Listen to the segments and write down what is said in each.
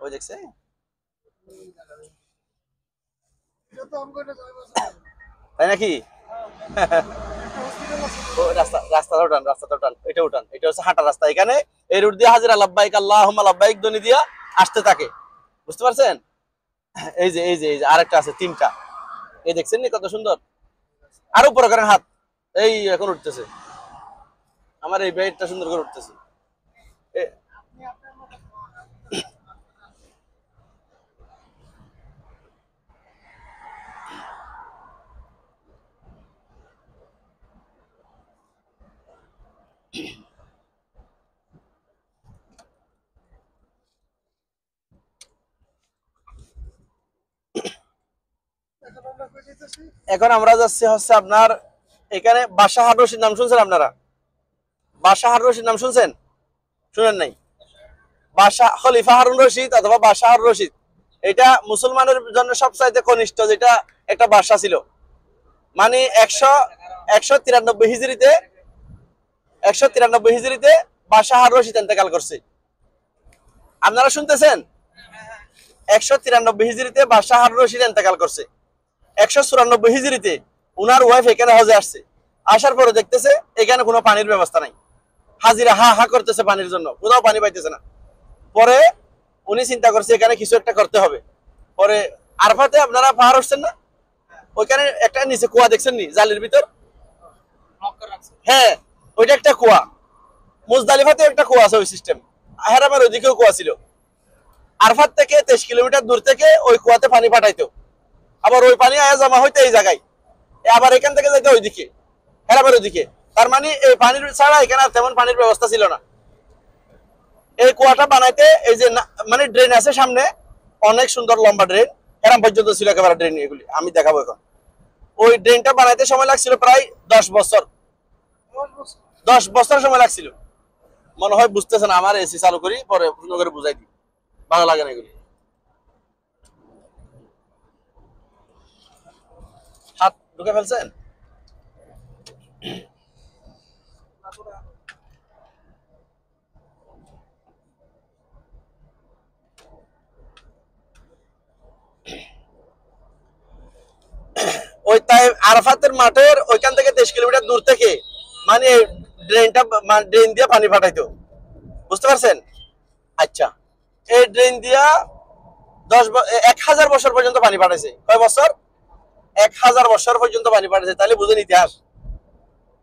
ওই দেখছে তাই নাকি? রাস্তাটা উঠান, এটা উঠান, এটা হচ্ছে হাঁটা রাস্তা। এখানে এই রুট দিয়ে হাজিরা লাব্বাইক আল্লাহুম্মা লাব্বাইক ধ্বনি দিয়া আসতে থাকে, বুঝতে পারছেন? এই যে আরেকটা আছে, তিনটা। এই দেখছেন নি কত সুন্দর? আরো উপরে করেন হাত। এই এখন উঠতেছে আমার এই বেডটা সুন্দর করে উঠতেছে। এখন আমরা যাচ্ছি হচ্ছে আপনার এখানে বাদশাহ রশিদ নাম শুনছেন আপনারা? বাদশাহ রশিদ নাম শুনছেন? শুনেন নাই? বাদশাহ খলিফা হারুন রশিদ অথবা বাদশাহ রশিদ, এটা মুসলমানের জন্য সবচাইতে কনিষ্ঠ যেটা একটা বাদশাহ ছিল। মানে 193 হিজরিতে 193 হিজরিতে বাদশাহ রশিদ ইন্তেকাল করছে। আপনারা শুনতেছেন? 193 হিজরিতে বাদশাহ রশিদ ইন্তেকাল করছে। 194 হিজরিতে উনার ওয়াইফ এখানে হজে আসছে। আসার পরে দেখতেছে এখানে কোনো পানির ব্যবস্থা নাই। হাজিরা হা হা করতেছে পানির জন্য, কোথাও পানি পাইতেছে না। পরে উনি চিন্তা করছে এখানে কিছু একটা করতে হবে। পরে আরফাতে আপনারা পাহাড় উঠছেন না, ওইখানে একটা নিচে কুয়া দেখছেন নি জালির ভিতর? হ্যাঁ, ওইটা একটা কুয়া। মুজদালিফাতে একটা কুয়া আছে ওই সিস্টেম, হেরামের ওইদিকেও কুয়া ছিল। আরফাত থেকে 23 কিলোমিটার দূর থেকে ওই কুয়াতে পানি পাঠাইতো, আবার ওই পানি আয়া জমা হইতে এই জায়গায়, আবার এখান থেকে যাইতে ওইদিকে হেরামের ওইদিকে। তার মানে এই পানির ছাড়া এখানে আর তেমন পানির ব্যবস্থা ছিল না। এই কুয়াটা বানাইতে এই যে মানে ড্রেন আছে সামনে, অনেক সুন্দর লম্বা ড্রেন, হেরাম পর্যন্ত ছিল একেবারে ড্রেন। এগুলি আমি দেখাবো এখন। ওই ড্রেনটা বানাইতে সময় লাগছিল প্রায় 10 বছর। 10 বছর সময় লাগছিল। মনে হয় বুঝতেছেন, আমার এসি চালু করি পরে সুন্দর করে বুঝাই দিই, ভালো লাগে না এগুলি। হাত ঢুকে ফেলছেন? ওই তাই আরাফাতের মাঠের ওইখান থেকে 23 কিলোমিটার দূর থেকে মানে ড্রেনটা ড্রেন দিয়ে পানি পাঠাইতো, বুঝতে পারছেন? আচ্ছা, এই ড্রেন দিয়া 1000 বছর পর্যন্ত পানি পাঠাইছে। কয় বছর? 1000 বছর পর্যন্ত পানি পাঠাইছে। তাহলে বুঝেন ইতিহাস।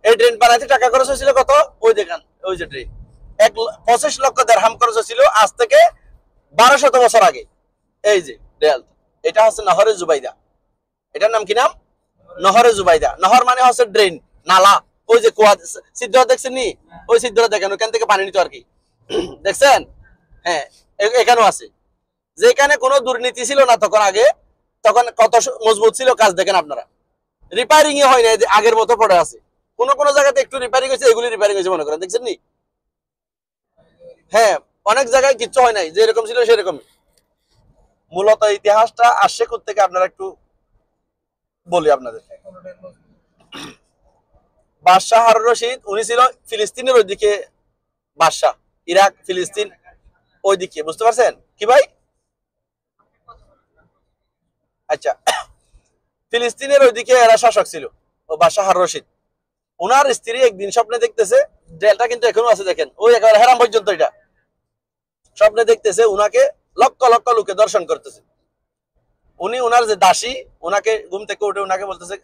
এই ড্রেন বানাইতে টাকা খরচ হয়েছিল কত? ওই দেখেন, ওই যে ড্রেন 25 লক্ষ দিরহাম খরচ হয়েছিল আজ থেকে 1200 বছর আগে। এই যে দেয়াল, এটা হচ্ছে নহরে জুবাইদা। এটার নাম কি নাম? নহরে জুবাইদা। নহর মানে হচ্ছে ড্রেন, নালা। ওই যে কুয়া ছিদ্র দেখছেন নি? ওই ছিদ্র দেখেন, ওখান থেকে পানি নিত আর কি, দেখছেন? হ্যাঁ, এখানেও আছে। যেখানে কোনো দুর্নীতি ছিল না তখন আগে, তখন কত মজবুত ছিল কাজ দেখেন আপনারা। রিপেয়ারিং এ হয় না, আগের মতো পড়ে আছে। কোন কোন জায়গাতে একটু রিপেয়ারিং হয়েছে, এগুলি রিপেয়ারিং হয়েছে মনে করেন, দেখছেন নি? হ্যাঁ, অনেক জায়গায় কিচ্ছু হয় নাই, যেরকম ছিল সেরকমই। মূলত ইতিহাসটা আসছে থেকে আপনারা একটু বলি আপনাদের। বাদশাহ হারুন রশিদ উনি ছিল ফিলিস্তিনের ওইদিকে বাদশাহ, ইরাক ফিলিস্তিন ওইদিকে, বুঝতে পারছেন কি ভাই? আচ্ছা, ফিলিস্তিনের ওইদিকে এরা শাসক ছিল ও বাদশাহ হারুন রশিদ। ওনার স্ত্রী একদিন স্বপ্নে দেখতেছে, ডেলটা কিন্তু এখনো আছে দেখেন, ওই একেবারে হেরাম পর্যন্ত এটা। স্বপ্নে দেখতেছে উনাকে লক্ষ লক্ষ লোকে দর্শন করতেছে। উনি ওনার যে দাসী, ওনাকে ঘুম থেকে উঠে ওনাকে বলতেছে,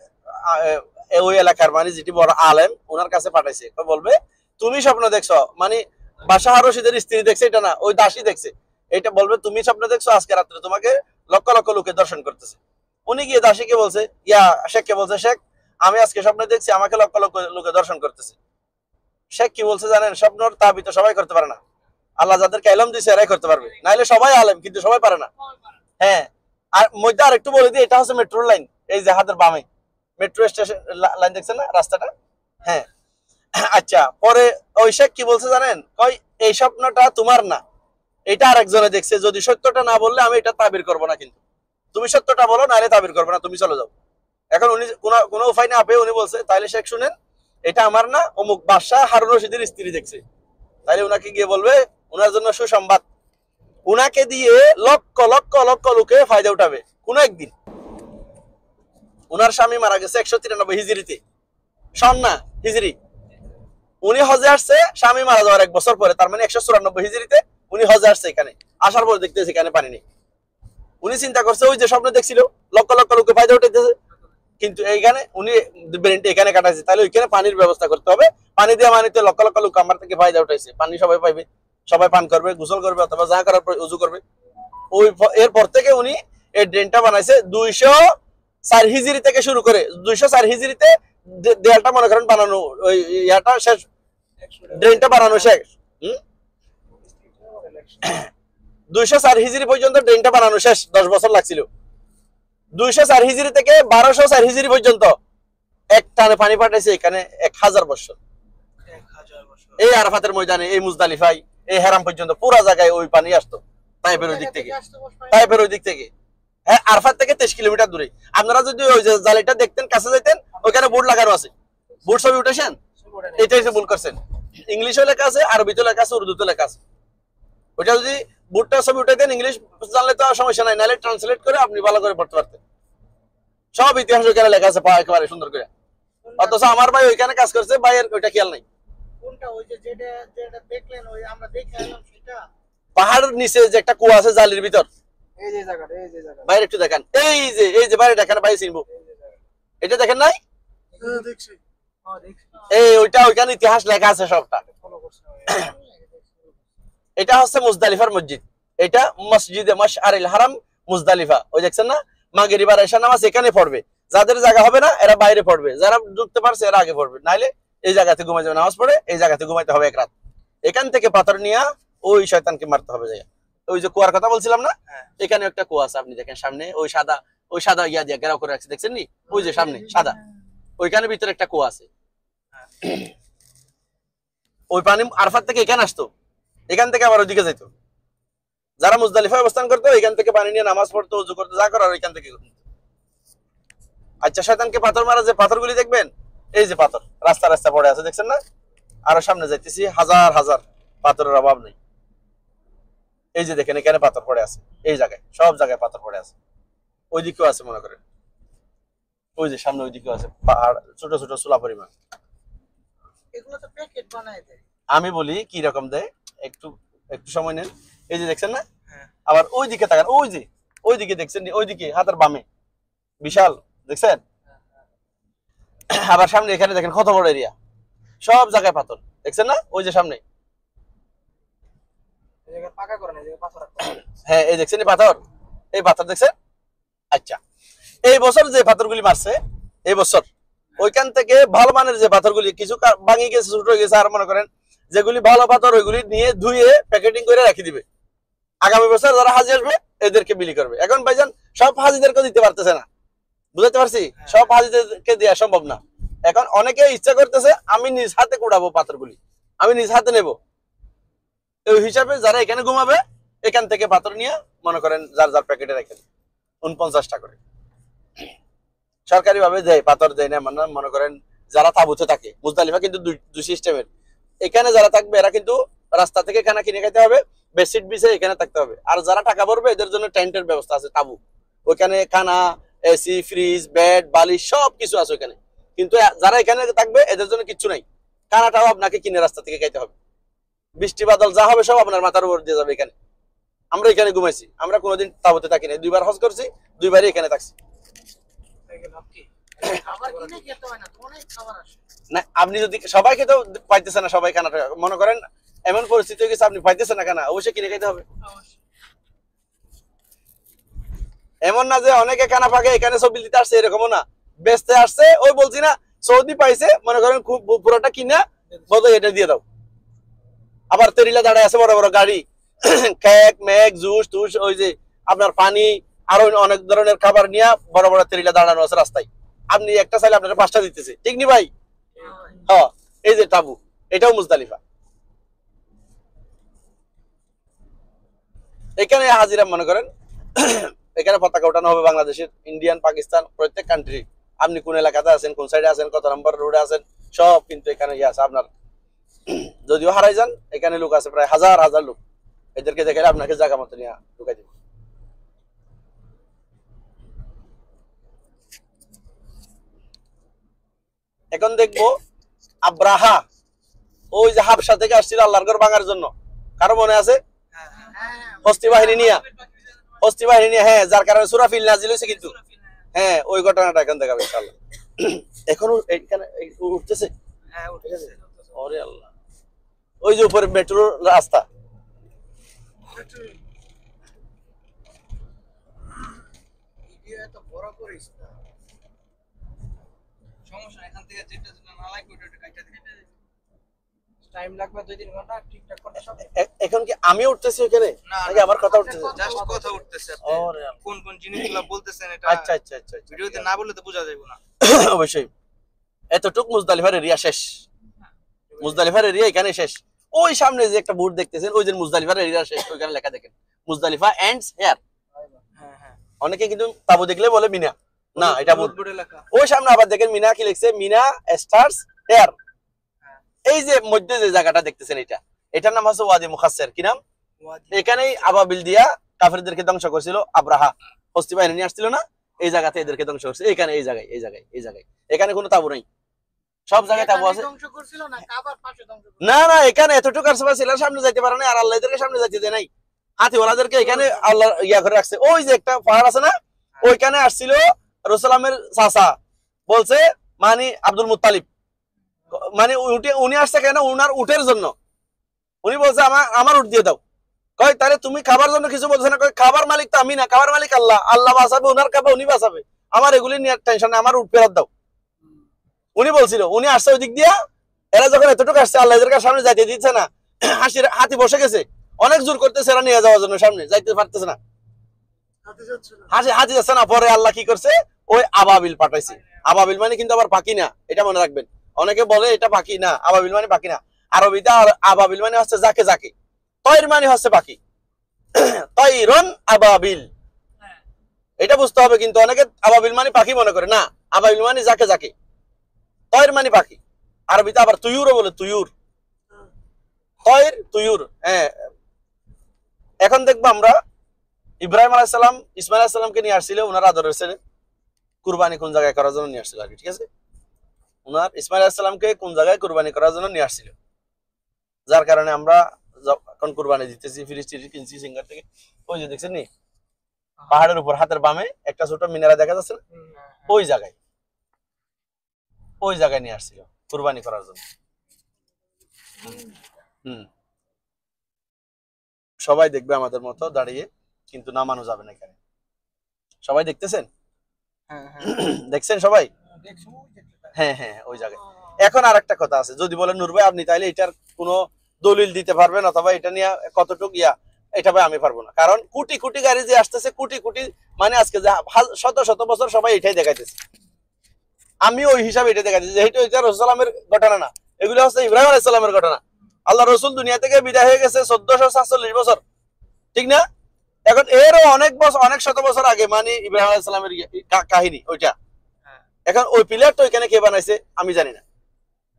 ওই এলাকার মানে যেটি বড় আলেম ওনার কাছে পাঠাইছে, বলবে তুমি স্বপ্ন দেখছো, মানে বাদশাহ রশিদের স্ত্রী দেখছে এটা না, ওই দাসী দেখছে। এটা বলবে তুমি স্বপ্ন দেখছো আজকে রাত্রে তোমাকে লক্ষ লক্ষ লোকে দর্শন করতেছে। উনি গিয়ে দাসীকে বলছে, ইয়া শেখকে বলছে, শেখ আমি আজকে স্বপ্নে দেখছি আমাকে লক্ষ লক্ষ লোকে দর্শন করতেছে। শেখ কি বলছে জানেন? স্বপ্নর তাবিজ তো সবাই করতে পারে না, আল্লাহ যাদেরকে ইলম দিয়েছে এরাই করতে পারবে, নাইলে সবাই আলেম কিন্তু সবাই পারে না। হ্যাঁ, আর মধ্যে আর একটু বলে দিই, এটা হচ্ছে মেট্রো লাইন, এই যে হাতের বামে মেট্রো স্টেশন লাইন দেখছেন না রাস্তাটা? হ্যাঁ। আচ্ছা, পরে ওই শেখ কি বলছে জানেন? কই এই স্বপ্নটা তোমার না, এটা আরেকজনে দেখছে, যদি সত্যটা না বললে আমি এটা তাবির করবো না, কিন্তু তুমি সত্যটা বলো নাহলে তাবির করবো না, তুমি চলে যাও। এখন উনি কোনো উপায় না পেয়ে উনি বলছে, তাইলে শেখ শুনেন, এটা আমার না, অমুক বাদশাহ হারুন রশিদের স্ত্রী দেখছে। তাইলে উনাকে গিয়ে বলবে, ওনার জন্য সুসংবাদ, উনাকে দিয়ে লক্ষ লক্ষ লক্ষ লোকে ফায়দা উঠাবে কোন একদিন। উনার স্বামী মারা গেছে 193 হিজরিতে, সন্না হিজরি। উনি হজে আসছে স্বামী মারা যাওয়ার 1 বছর পরে, তার মানে 194 হিজরিতে উনি হজে আসছে। এখানে আসার পর দেখতেছে এখানে পানি নেই। উনি চিন্তা করছে ওই যে স্বপ্ন দেখছিল লক্ষ লক্ষ লোকে ফায়দা উঠাইতেছে, কিন্তু এইখানে উনি ব্রেনটা এখানে কাটাইছে, তাহলে ওইখানে পানির ব্যবস্থা করতে হবে। পানি দেওয়া মানে লক্ষ লক্ষ লোক আমার থেকে ফায়দা উঠাইছে, পানি সবাই পাইবে, সবাই পান করবে, গোসল করবে অথবা যা করার উজু করবে। ওই এরপর থেকে উনি এই ড্রেনটা বানাইছে 204 হিজরি থেকে শুরু করে। 204 হিজরিতে দেয়ালটা মনে করেন বানানো, ওই ইয়াটা শেষ, ড্রেনটা বানানো শেষ। 204 হিজরি পর্যন্ত ড্রেনটা বানানো শেষ, 10 বছর লাগছিল। 204 হিজরি থেকে 1204 হিজরি পর্যন্ত এক টানে পানি পাঠাইছে এখানে 1000 বছর। এই আরাফাতের ময়দানে, এই মুজদালিফায়, এই হেরাম পর্যন্ত পুরো জায়গায় ওই পানি আসতো তাইফের ওই দিক থেকে, তাইফের ওই দিক থেকে। হ্যাঁ, আরাফাত থেকে 23 কিলোমিটার দূরে। আপনারা যদি ওই যে জালিটা দেখতেন, কাছে যেতেন, ওখানে বোর্ড লাগানো আছে। বোর্ড ছবি উঠেছেন, এটাই ভুল করছেন। ইংলিশও লেখা আছে, আরবিতে লেখা আছে, উর্দুতে লেখা আছে। ওইটা যদি বোর্ডটা ছবি উঠে দেন, ইংলিশ জানলে তো সমস্যা নাই, নাহলে ট্রান্সলেট করে আপনি ভালো করে পড়তে পারতেন। সব ইতিহাস ওইখানে লেখা আছে একেবারে সুন্দর করে। অথচ আমার ভাই ওইখানে কাজ করছে, ভাইয়ের ওইটা খেয়াল নাই। পাহাড়ের নিচে যে একটা কুয়া আছে জালির ভিতর, বাইরে একটু দেখান। এই যে বাইরে দেখেন, ভাই চিনবো, এটা দেখেন নাই? এই ওইটা ওইখানে ইতিহাস লেখা আছে সবটা। এটা হচ্ছে মুজদালিফার মসজিদ, এটা মসজিদে মাশআরিল হারাম মুজদালিফা। ওই দেখছেন না, মাগরিবার এশা নামাজ এখানে পড়বে। যাদের জায়গা হবে না এরা বাইরে পড়বে, যারা ঢুকতে পারছে এরা আগে পড়বে, নাইলে এই জায়গাতে ঘুমাই যাবে, নামাজ পড়ে এই জায়গাতে ঘুমাইতে হবে 1 রাত। এখান থেকে পাথর নিয়ে ওই শয়তানকে মারতে হবে। ওই যে কুয়ার কথা বলছিলাম না, এখানে একটা কুয়া আছে, আপনি দেখেন সামনে ওই সাদা ইয়া দিয়ে ঘেরাও করে রাখছে, দেখছেন নি? ওই যে সামনে সাদা, ওইখানে ভিতরে একটা কুয়া আছে। ওই পানি আরাফাত থেকে এখানে আসতো, এখান থেকে আবার ওইদিকে যাইতো। যারা মুজদালিফায় অবস্থান করতো এখান থেকে পানি নিয়ে নামাজ পড়তো, ওযু করতো, যা করার ওইখান থেকে। আচ্ছা, শয়তানকে পাথর মারা যে পাথরগুলি দেখবেন, এই যে পাথর রাস্তা রাস্তা পড়ে আছে, দেখছেন না? আরো সামনে যাইতেছি, হাজার হাজার পাথরের অভাব নেই। এই যে দেখেন এখানে পাথর পড়ে আছে, এই জায়গায় সব জায়গায় পাথর পড়ে আছে। ওইদিকেও আছে মনে করেন, ওই যে সামনে ওইদিকেও আছে পাহাড়, ছোট ছোট চুলা পরিমাণ। আমি বলি কি রকম দেয়, একটু একটু সময় নেন। এই যে দেখছেন না, আবার ওই দিকে তাকান, ওই দিকে দেখছেন, ওইদিকে হাতের বামে বিশাল, দেখছেন? আবার সামনে এখানে দেখেন কত বড় এরিয়া, সব জায়গায় পাথর, দেখছেন না? ওই যে সামনে, হ্যাঁ এই দেখছেন পাথর, এই পাথর দেখছেন? আচ্ছা, এই বছর যে পাথরগুলি মারছে, এই বছর ওইখান থেকে ভালো মানের যে পাথরগুলি কিছু ভাঙি গেছে, ছোট হয়ে গেছে, আর মনে করেন যেগুলি ভালো পাথর ওইগুলি নিয়ে ধুয়ে প্যাকেটিং করে রাখি দিবে। আগামী বছর যারা হাজি আসবে এদেরকে বিলি করবে। এখন ভাইজান সব হাজিদেরকে দিতে পারতেছে না, বুঝতে পারছি? সব হাজিদেরকে দেওয়া সম্ভব না। এখন অনেকে ইচ্ছা করতেছে আমি নিজ হাতে কুড়াবো পাথরগুলি, আমি নিজ হাতে নেব। এই হিসাবে যারা এখানে ঘুমাবে এখান থেকে পাথর নিয়ে মনে করেন যার যার প্যাকেটে রেখে 49 টাকা করে সরকারি ভাবে দেয়, পাথর দেয় না। মনে করেন যারা তাবুতে থাকে, মুজদালিফা কিন্তু দুই সিস্টেমের। এখানে যারা থাকবে এরা কিন্তু রাস্তা থেকে খানা কিনে খেতে হবে, বেডশিট বিছিয়ে এখানে থাকতে হবে। আর যারা টাকা ভরবে এদের জন্য টেন্টের ব্যবস্থা আছে, তাবু, ওইখানে খানা, এসি, ফ্রিজ, বেড, বালিশ সব কিছু আছে ওইখানে। কিন্তু যারা এখানে থাকবে এদের জন্য কিচ্ছু নাই, খানাটাও আপনাকে কিনে রাস্তা থেকে খাইতে হবে। বৃষ্টি বাদল যা হবে সব আপনার মাথার উপর দিয়ে যাবে। এখানে আমরা এখানে ঘুমাইছি, আমরা কোনোদিন তাবুতে থাকি না, 2 বার হজ করছি, 2 বারই এখানে থাকছি। না আপনি যদি সবাই খেতেও পাইতেছে না, সবাই খানাটা মনে করেন এমন পরিস্থিতি হয়ে গেছে আপনি পাইতেছেন না খানা, অবশ্যই কিনে খাইতে হবে। এমন না যে অনেকে খানা পাকে এখানে ছবি দিতে আসছে, এরকমও না, বেচতে আসছে। ওই বলছি না, সৌদি পাইছে মনে করেন খুব পুরোটা কিনা বলতো এটা দিয়ে দাও। আবার তেরিলা দাঁড়ায় আছে বড় বড় গাড়ি, কেক মেক জুস টুস, ওই যে আপনার পানি আরো অনেক ধরনের খাবার নিয়ে বড় বড় তেরিলা দাঁড়ানো আছে রাস্তায়। আপনি একটা চাইলে আপনার 5টা দিতেছে, ঠিক নি ভাই? হ্যাঁ, এই যে তাবু, এটাও মুজদালিফা। এখানে হাজিরা মনে করেন এখানে পতাকা ওঠানো হবে বাংলাদেশের, ইন্ডিয়ান, পাকিস্তান, প্রত্যেক কান্ট্রি। আপনি কোন এলাকাতে আছেন, কোন সাইডে আছেন, কত নম্বর রোডে আছেন, সব কিন্তু এখানে ইয়ে আছে আপনার। যদিও হারাই যান, এখানে লোক আছে প্রায় হাজার হাজার লোক। এদেরকে দেখে আপনাকে জায়গা মতো নিয়ে ঢুকাই দিব। এখন দেখবো আব্রাহা, ওই যে হাবশা থেকে আসছিল আল্লাহর ঘর ভাঙার জন্য, কারো মনে আছে? হস্তি বাহিনী নিয়ে, হ্যাঁ, যার কারণে সূরা ফিল নাজিল হয়েছে কিন্তু, হ্যাঁ, ওই ঘটনাটা এখন দেখাবো ইনশাআল্লাহ। এখন এইখানে উঠতেছে, হ্যাঁ উঠতেছে। ওরে আল্লাহ, ওই যে উপরে মেট্রোর রাস্তা, এখন কি আমি উঠতেছি ওখানে নাকি আমার কথা উঠতেছে? জাস্ট কথা উঠতেছে, কোন কোন জিনিসগুলো বলতেছেন এটা আচ্ছা আচ্ছা আচ্ছা, ভিডিওতে না বললে তো বোঝা যাবে না। অবশ্যই। এতটুক মুজদালিফার এরিয়া শেষ, মুজদালিফার এরিয়া এখানে শেষ। ওই সামনে যে একটা বোর্ড দেখতেছেন, ওই যে মুজদালিফার এরিয়া শেষ, ওইখানে লেখা দেখেন মুজদালিফা এন্ডস হিয়ার। অনেকে কিন্তু তাবু দেখলে বলে মিনা, না এটা বোর্ডে লেখা। ওই সামনে আবার দেখেন মিনা কি লিখছে, মিনা স্টার্টস হিয়ার। এই যে মধ্যে যে জায়গাটা দেখতেছেন, এটার নাম হচ্ছে ওয়াদি মুখাসসির। কি নাম? এখানেই আবাবিল দিয়া কাফেরদেরকে ধ্বংস করেছিল আব্রাহা, হস্তি বাহিনী নিয়ে আসছিল না, এই জায়গাতে এদেরকে ধ্বংস করছে। এখানে এই জায়গায় এখানে কোনো তাবু নাই, সব জায়গায় তাবু আছে। না না, এখানে এতটুকু আরসা ছিল, সামনে যাইতে পারে না, আর আল্লাহ এদেরকে সামনে যাইতে দেয় নাই। হাতিওয়ালাদেরকে এখানে আল্লাহ ইয়া করে রাখছে। ওই যে একটা পাহাড় আছে না, ওইখানে আসছিল রাসূলের চাচা, বলছে মানে আব্দুল মুত্তালিব, মানে উনি আসছে কেন? উনার উটের জন্য। উনি বলছে আমার উট দিয়ে দাও। কয় তাহলে তুমি খাবার জন্য কিছু বলছো না? কয় খাবার মালিক তো আমি না, খাবার মালিক আল্লাহ, আল্লাহ বাঁচাবে, উনার খাবে উনি বাঁচাবে, আমার এগুলি নিয়ে টেনশন নেই, আমার উট ফেরত দাও। উনি বলছিল, উনি আসছে ওই দিক দিয়া, এরা যখন এতটুকু আসছে আল্লাহ এদের সামনে যাইতে দিচ্ছে না, হাতি বসে গেছে, অনেক জোর করতেছে এরা নিয়ে যাওয়ার জন্য, সামনে যাইতে পারতেছে না, হাতি যাচ্ছে না। পরে আল্লাহ কি করছে, ওই আবাবিল পাঠাইছে। আবাবিল মানে কিন্তু আবার পাখি না, এটা মনে রাখবেন। অনেকে বলে এটা পাখি না, আবাবিল মানে পাখি না। আরবিতে আবাবিল মানে হচ্ছে যাকে যাকে, তয়র মানে হচ্ছে পাখি, তয়রন আবাবিল, এটা বুঝতে হবে। কিন্তু অনেকে আবাবিল মানে পাখি মনে করে, না, আবাবিল মানে যাকে যাকে, তয়র মানে পাখি। আরবিতে আবার তুয়ুরও বলে, তুয়ুর, তয়র তুয়ুর। হ্যাঁ, এখন দেখবো আমরা ইব্রাহিম আলাইহিস সালাম ইসমাইল আলাইহিস সালামকে নিয়ে আসছিল, ওনার আদরের ছেলে, কুরবানি কোন জায়গায় করার জন্য নিয়ে আসছিল আর কি, ঠিক আছে? ওনার ইসমাইল আলাইহিস সালামকে কোন জায়গায় কুরবানি করার জন্য নিয়ে আসছিল, যার কারণে আমরা এখন কুরবানি দিতেছি, ফিলিস্তিনি কিনছি সিঙ্গার থেকে। ওই যে দেখছেন নি পাহাড়ের উপর হাতের বামে একটা ছোট মিনারা দেখা যাচ্ছে না, ওই জায়গায় নিয়ে আসছিল কুরবানি করার জন্য। সবাই দেখবে আমাদের মতো দাঁড়িয়ে, কিন্তু নামানো যাবে না এখানে। সবাই দেখতেছেন? দেখছেন সবাই? হ্যাঁ হ্যাঁ, ওই জায়গায়। এখন আর একটা কথা আছে, যদি বলেন নূর ভাই আপনি তাইলে এটার কোনো দলিল দিতে পারবেন, অথবা এটা নিয়ে কতটুকু এটা ভাই আমি পারবো না। কারণ কোটি কোটি গাড়ি যে আসতেছে, কোটি কোটি, মানে আজকে শত শত বছর সবাই এটাই দেখাইতেছে, আমি ওই হিসাবে এটা দেখাইতেছি। যেহেতু এটা রাসূল সাল্লামের ঘটনা না, এগুলো হচ্ছে ইব্রাহিম আলাইহিস সালামের ঘটনা। আল্লাহ রসুল দুনিয়া থেকে বিদায় হয়ে গেছে 1447 বছর, ঠিক না? এখন এরও অনেক বছর, অনেক শত বছর আগে, মানে ইব্রাহিম আলাইহিস সালামের কাহিনী ওইটা। এখন ওই পিলার তো ওইখানে কে বানাইছে আমি জানি না,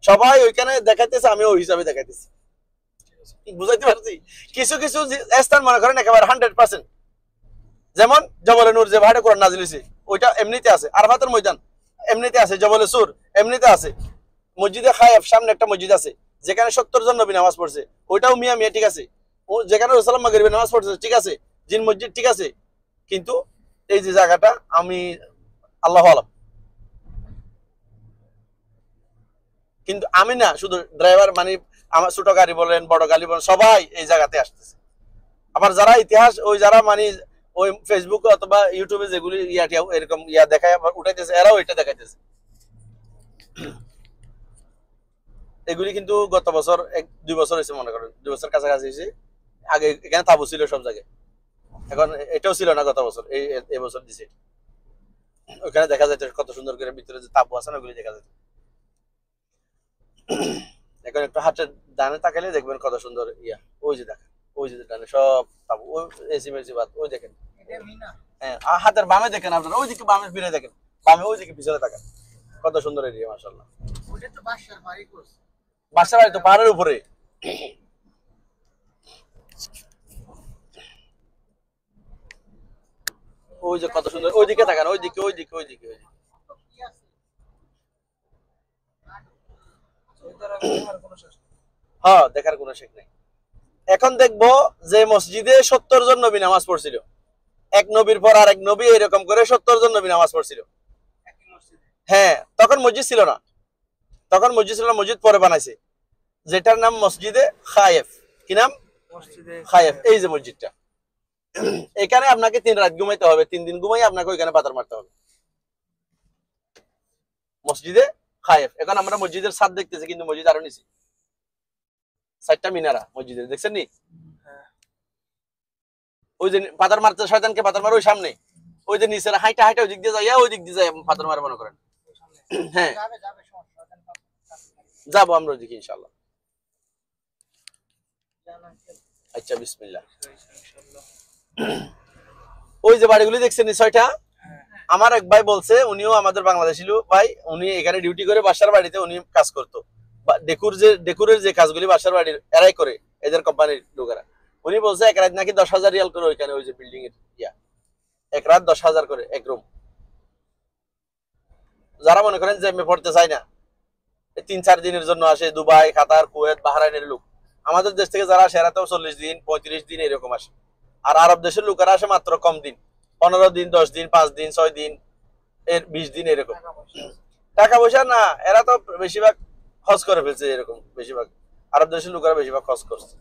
সবাই ওইখানে দেখাইতেছে, আমি ওই হিসাবে দেখাইতেছি। বুঝাইতে পারছি? কিছু কিছু স্থান মনে করেন একেবারে 100%, যেমন জবলে নূর যে ভাড়ে কোরআন নাজিল হয়েছে, ওইটা এমনিতে আছে। আরাফাতের ময়দান এমনিতে আছে, জবলে সুর এমনিতে আছে, মসজিদে খায়েফ সামনে একটা মসজিদ আছে যেখানে 70 জন নবী নামাজ পড়ছে, ওইটাও মিয়া মিয়া, ঠিক আছে। ও যেখানে রাসূল মাগরিবে নামাজ পড়ছে, ঠিক আছে, জিন মসজিদ, ঠিক আছে। কিন্তু এই যে জায়গাটা আমি আল্লাহু আলাম, কিন্তু আমি না, শুধু ড্রাইভার, মানে আমার ছোট গাড়ি বলেন বড় গাড়ি বলেন, সবাই এই জায়গাতে আসতেছে। আবার যারা ইতিহাস, ওই যারা মানে ওই ফেসবুকে অথবা ইউটিউবে যেগুলি এরকম দেখায় আবার উঠাইতেছে, এরাও এটা দেখাইতেছে। এগুলি কিন্তু গত বছর 1-2 বছর হয়েছে, মনে করেন 2 বছর কাছাকাছি হয়েছে। আগে এখানে তাবু ছিল সব জায়গায়, এখন এটাও ছিল না গত বছর, এই বছর দিছে। ওখানে দেখা যাচ্ছে কত সুন্দর করে ভিতরে যে তাবু আছে না, ওগুলি দেখা যাচ্ছে। এখন একটু হাতের ডানে তাকালে দেখবেন কত সুন্দর ওই যে দেখেন, ওই যে ডানে সব তাবু, ওই এসি মেসি বাদ, ওই দেখেন। হ্যাঁ, হাতের বামে দেখেন আপনারা, ওই দিকে বামে ফিরে দেখেন, বামে ওই দিকে পিছনে তাকান, কত সুন্দর এরিয়া, মাশাআল্লাহ। ওটা তো বাসার বাড়ি করছে, বাসার বাড়ি তো পাহাড়ের উপরে। ওই যে কত সুন্দর, ওইদিকে তাকান, ওইদিকে ওইদিকে ওইদিকে ওইদিকে। হ্যাঁ, দেখার কোনো শেষ নাই। এখন দেখবো যে মসজিদে 70 জন নবী নামাজ পড়ছিল, এক নবীর পর আরেক নবী এরকম করে 70 জন নবী নামাজ পড়ছিল। হ্যাঁ, তখন মসজিদ ছিল না, তখন মসজিদ ছিল না, মসজিদ পরে বানাইছে, যেটার নাম মসজিদে খায়েফ। কি নাম? খায়েফ। এই যে মসজিদটা, এখানে আপনাকে 3 রাত ঘুমাইতে হবে, 3 দিন ঘুমাই আপনাকে ওইখানে পাথর মারতে হবে, মসজিদে খায়েফ। এখন আমরা মসজিদের ছাদ দেখতেছি, কিন্তু মসজিদ আরো নিচে, 4টা মিনারা মসজিদের, দেখছেন নি? ওই যে পাথর মারতে, শয়তানকে পাথর মারে ওই সামনে, ওই যে নিচের হাইটা হাইটা ওই দিক দিয়ে যাইয়া ওই দিক দিয়ে যায় পাথর মারে মনে করেন। হ্যাঁ, যাবো আমরা ওইদিকে ইনশাআল্লাহ। আচ্ছা, বিসমিল্লাহ। ওই যে বাড়িগুলি দেখছেন 6টা, আমার এক ভাই বলছে, উনিও আমাদের বাংলাদেশি ভাই, উনি এখানে ডিউটি করে বাসার বাড়িতে উনি কাজ করতো, ডেকুরের যে কাজগুলি বাসার বাড়ির এরাই করে, এদের কোম্পানির লোকেরা। উনি বলছে এক রাত নাকি 10,000 রিয়াল করে ওইখানে, ওই যে বিল্ডিং এর এক রাত 10,000 করে এক রুম। যারা মনে করেন যে পড়তে চায় না, 3-4 দিনের জন্য আসে, দুবাই, কাতার, কুয়েত, বাহরাইনের লোক, আমাদের দেশ থেকে যারা আসে এরা তো 40 দিন 35 দিন এরকম আসে। আর আরব দেশের লোকেরা আসে মাত্র কম দিন, 15 দিন, 10 দিন, 5 দিন, 6 দিন, 20 দিন এরকম। টাকা পয়সা না, এরা তো বেশিরভাগ খরচ করে ফেলছে, এরকম বেশিরভাগ আরব দেশের লোকেরা বেশিরভাগ খরচ করছে।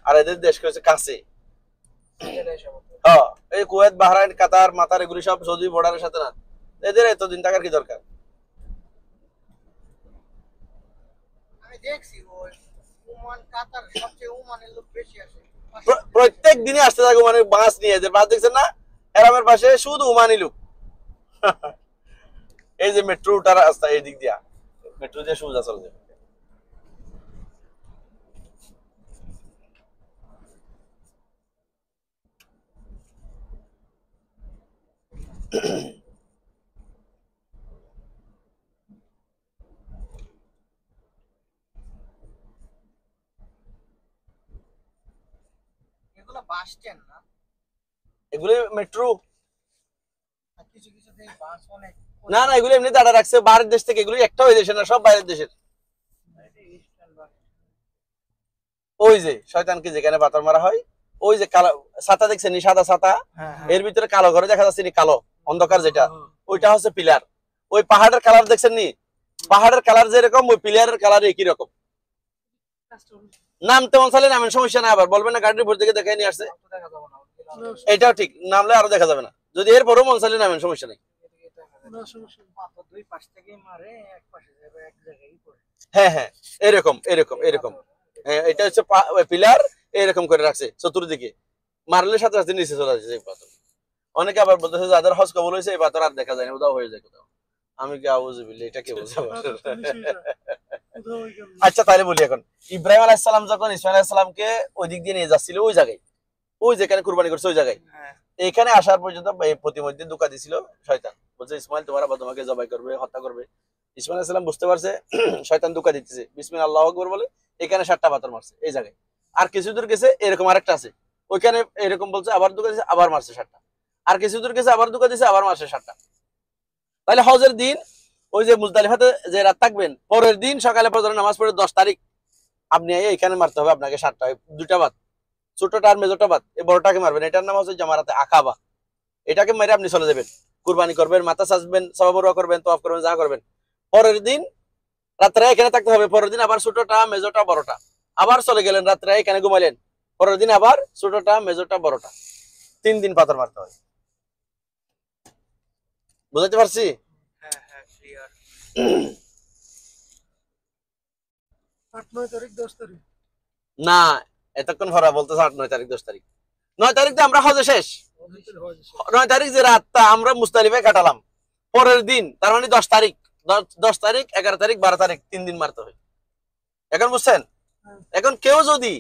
আর এদের দেশ করেছে কাছে, এই কুয়েত, বাহরাইন, কাতার, মাতার এগুলি সব সৌদি বর্ডারের সাথে না, এদের এতদিন থাকার কি দরকার? প্রত্যেক দিনে আসতে থাকে মানে বাস নিয়ে, এদের বাস দেখছেন না, এরামের পাশে শুধু উমানি লোক। এই যে মেট্রো উঠার রাস্তা, এই দিক দিয়া মেট্রো দিয়ে সোজা চলে যাবে। এগুলি মেট্রো না, না, এগুলো এমনি দাঁড়া রাখছে বাইরের দেশ থেকে, এগুলি একটা ওই দেশের না, সব বাইরের দেশের। ওই যে শয়তানকে যেখানে পাথর মারা হয়, ওই যে কালো ছাতা দেখছেন, সাদা ছাতা, এর ভিতরে কালো ঘরে দেখা যাচ্ছে নি, কালো অন্ধকার যেটা, ওইটা হচ্ছে পিলার। ওই পাহাড়ের কালার দেখছেন নি, পাহাড়ের কালার যেরকম ওই পিলারের কালার একই রকম। নাম তেমন চালে নামের সমস্যা নাই, আবার বলবেন না গাড়ির ভোর থেকে দেখাই নিয়ে আসছে, এটাও ঠিক, নামলে আরো দেখা যাবে না, যদি এরপরও মন চালে নামের সমস্যা নেই। হ্যাঁ, হ্যাঁ, এরকম এরকম এরকম, হ্যাঁ, এটা হচ্ছে পিলার, এরকম করে রাখছে চতুর্দিকে, মারলে সাথে সাথে নিচে চলে যাচ্ছে এই পাথর। অনেকে আবার বলতেছে যাদের হজ কবুল হয়েছে এই পাথর আর দেখা যায় না, উদাও হয়ে যায় কোথাও। আমি কি আউযুবিল্লাহ, এটা কে বলছে? আচ্ছা, তাহলে বলি, এখন ইব্রাহিম আলাইহিস সালাম যখন ইসমাঈল আলাইহিস সালামকে ওই দিক দিয়ে নিয়ে যাচ্ছিল, ওই জায়গায়, ওই যেখানে কুরবানি করছে ওই জায়গায়, এখানে আসার পর্যন্ত প্রতিমধ্যে ধোঁকা দিছিল শয়তান, বলছে ইসমাইল তোমার আবার তোমাকে জবাই করবে, হত্যা করবে। ইসমাইল আলাইহিস সালাম বুঝতে পারছে শয়তান ধোঁকা দিতেছে, বিসমিল্লাহ আল্লাহু আকবার বলে এখানে 7টা পাথর মারছে এই জায়গায়। আর কিছু দূর গেছে এরকম আরেকটা আছে, ওইখানে এরকম বলছে, আবার ধোঁকা দিছে, আবার মারছে 7টা। আর কিছু দূর গেছে আবার ধোঁকা দিছে, আবার মারছে 7টা। তাহলে হজের দিন ওই যে মুজদালিফাতে যে রাত থাকবেন, পরের দিন সকালে ফজরের নামাজ পড়ে 10 তারিখ আপনি এখানে মারতে হবে আপনাকে 7টা, 2টা বাদ, ছোটটা আর মেজোটা বাদ, এই বড়টাকে মারবেন, এটার নাম হচ্ছে জামারাতে আকাবা। এটাকে মেরে আপনি চলে যাবেন, কুরবানি করবেন, মাথা সাজবেন, সাওয়া বড় করবেন, তওয়াফ করবেন, যা করবেন। পরের দিন রাত্রে এখানে থাকতে হবে, পরের দিন আবার ছোটটা, মেজোটা, বড়টা, আবার চলে গেলেন রাত্রে এখানে ঘুমাইলেন, পরের দিন আবার ছোটটা, মেজোটা, বড়টা, 3 দিন পাথর মারতে হয়। বুঝাতে পারছি? না, এতক্ষণ ভরা বলতেছে 8, 9 তারিখ, 10 তারিখ, 9 তারিখ তো আমরা হজে শেষ, 9 তারিখ যে রাতটা আমরা মুজদালিফায় কাটালাম, পরের দিন তার মানে 10 তারিখ, 10 তারিখ, 11 তারিখ, 12 তারিখ, 3 দিন মারতে হয়। এখন বুঝছেন? এখন কেউ যদি